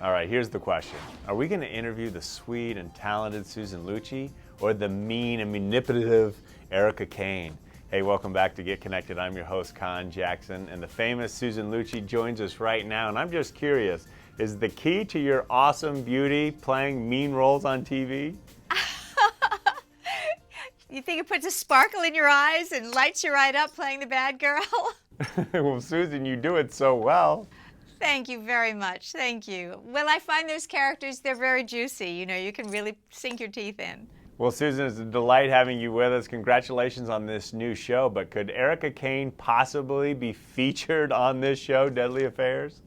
All right, here's the question. Are we going to interview the sweet and talented Susan Lucci or the mean and manipulative Erica Kane? Hey, welcome back to Get Connected. I'm your host, Conn Jackson, and the famous Susan Lucci joins us right now. And I'm just curious, is the key to your awesome beauty playing mean roles on TV? You think it puts a sparkle in your eyes and lights you right up playing the bad girl? Well, Susan, you do it so well. Thank you very much. Thank you. Well, I find those characters, they're very juicy. You know, you can really sink your teeth in. Well, Susan, it's a delight having you with us. Congratulations on this new show. But could Erica Kane possibly be featured on this show, Deadly Affairs?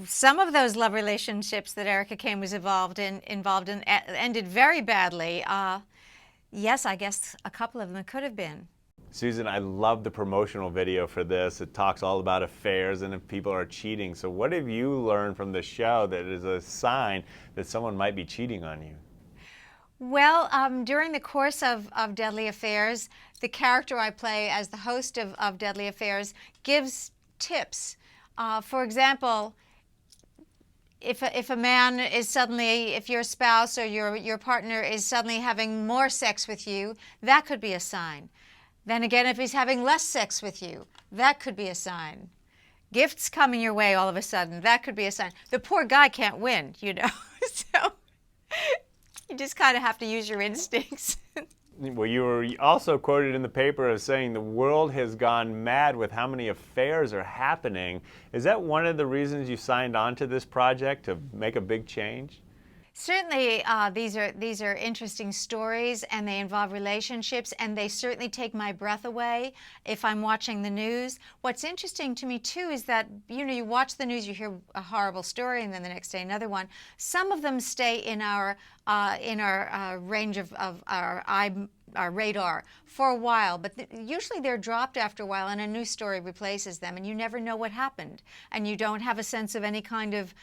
Some of those love relationships that Erica Kane was involved in ended very badly. Yes, I guess a couple of them could have been. Susan, I love the promotional video for this. It talks all about affairs and if people are cheating. So what have you learned from the show that is a sign that someone might be cheating on you? Well, during the course of Deadly Affairs, the character I play as the host of Deadly Affairs gives tips. For example, if a man is suddenly, if your spouse or your partner is suddenly having more sex with you, that could be a sign. Then again, if he's having less sex with you, that could be a sign. Gifts coming your way all of a sudden, that could be a sign. The poor guy can't win, you know, so you just kind of have to use your instincts. Well, you were also quoted in the paper as saying the world has gone mad with how many affairs are happening. Is that one of the reasons you signed on to this project, to make a big change? Certainly, these are interesting stories, and they involve relationships, and they certainly take my breath away if I'm watching the news. What's interesting to me too is that, you know, you watch the news, you hear a horrible story, and then the next day another one. Some of them stay in our range of our radar for a while, but usually they're dropped after a while and a new story replaces them, and you never know what happened, and you don't have a sense of any kind of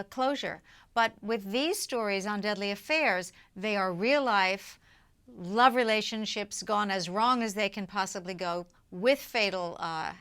closure. But with these stories on Deadly Affairs, they are real life love relationships gone as wrong as they can possibly go, with fatal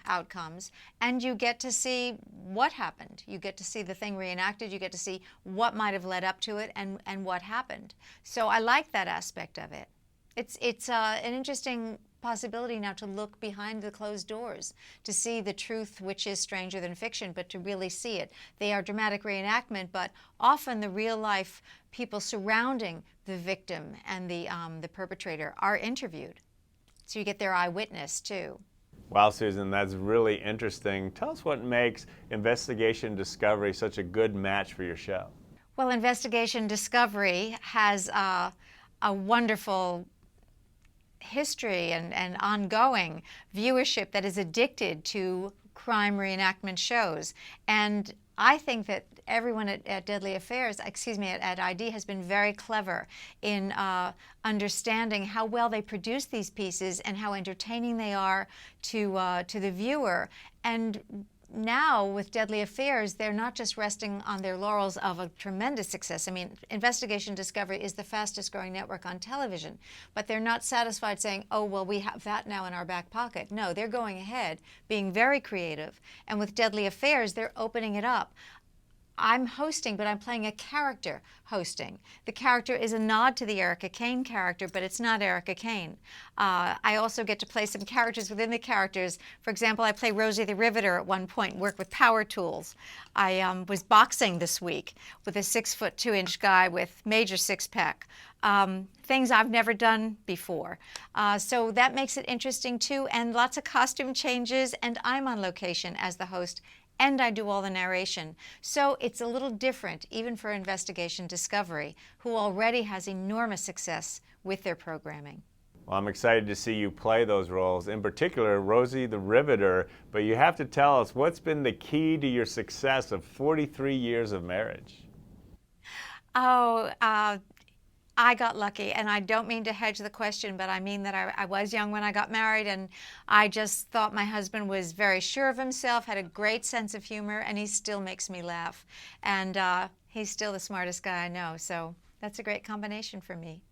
outcomes, and you get to see what happened. You get to see the thing reenacted, you get to see what might have led up to it and what happened. So I like that aspect of it. It's an interesting possibility now to look behind the closed doors, to see the truth, which is stranger than fiction, but to really see it. They are dramatic reenactment, but often the real life people surrounding the victim and the perpetrator are interviewed. So you get their eyewitness too. Wow, Susan, that's really interesting. Tell us what makes Investigation Discovery such a good match for your show. Well, Investigation Discovery has a wonderful history and ongoing viewership that is addicted to crime reenactment shows. And I think that everyone at Deadly Affairs, at ID, has been very clever in understanding how well they produce these pieces and how entertaining they are to the viewer. And now with Deadly Affairs, they're not just resting on their laurels of a tremendous success. I mean, Investigation Discovery is the fastest growing network on television, but they're not satisfied saying, oh, well, we have that now in our back pocket. No, they're going ahead, being very creative. And with Deadly Affairs, they're opening it up. I'm hosting, but I'm playing a character hosting. The character is a nod to the Erica Kane character, but it's not Erica Kane. I also get to play some characters within the characters. For example, I play Rosie the Riveter at one point, work with power tools. I was boxing this week with a 6'2" guy with major six-pack. Things I've never done before. So that makes it interesting too, and lots of costume changes, and I'm on location as the host, and I do all the narration. So it's a little different, even for Investigation Discovery, who already has enormous success with their programming. Well, I'm excited to see you play those roles, in particular Rosie the Riveter, but you have to tell us what's been the key to your success of 43 years of marriage? Oh, I got lucky, and I don't mean to hedge the question, but I mean that I was young when I got married, and I just thought my husband was very sure of himself, had a great sense of humor, and he still makes me laugh. And he's still the smartest guy I know, so that's a great combination for me.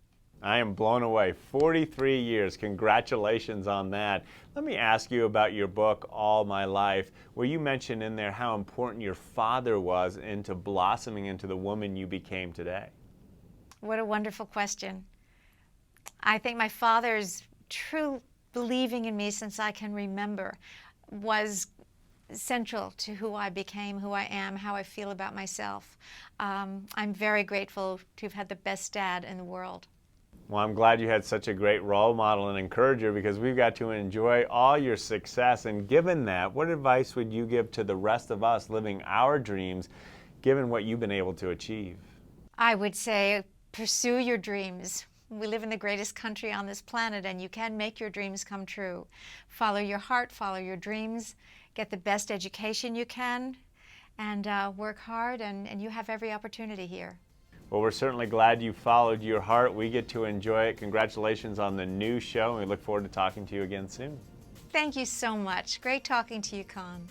I am blown away. 43 years. Congratulations on that. Let me ask you about your book, All My Life, where you mention in there how important your father was into blossoming into the woman you became today. What a wonderful question. I think my father's true believing in me since I can remember was central to who I became, who I am, how I feel about myself. I'm very grateful to have had the best dad in the world. Well, I'm glad you had such a great role model and encourager, because we've got to enjoy all your success. And given that, what advice would you give to the rest of us living our dreams, given what you've been able to achieve? I would say pursue your dreams. We live in the greatest country on this planet, and you can make your dreams come true. Follow your heart, follow your dreams, get the best education you can, and work hard, and you have every opportunity here. Well, we're certainly glad you followed your heart. We get to enjoy it. Congratulations on the new show, and we look forward to talking to you again soon. Thank you so much. Great talking to you, Conn.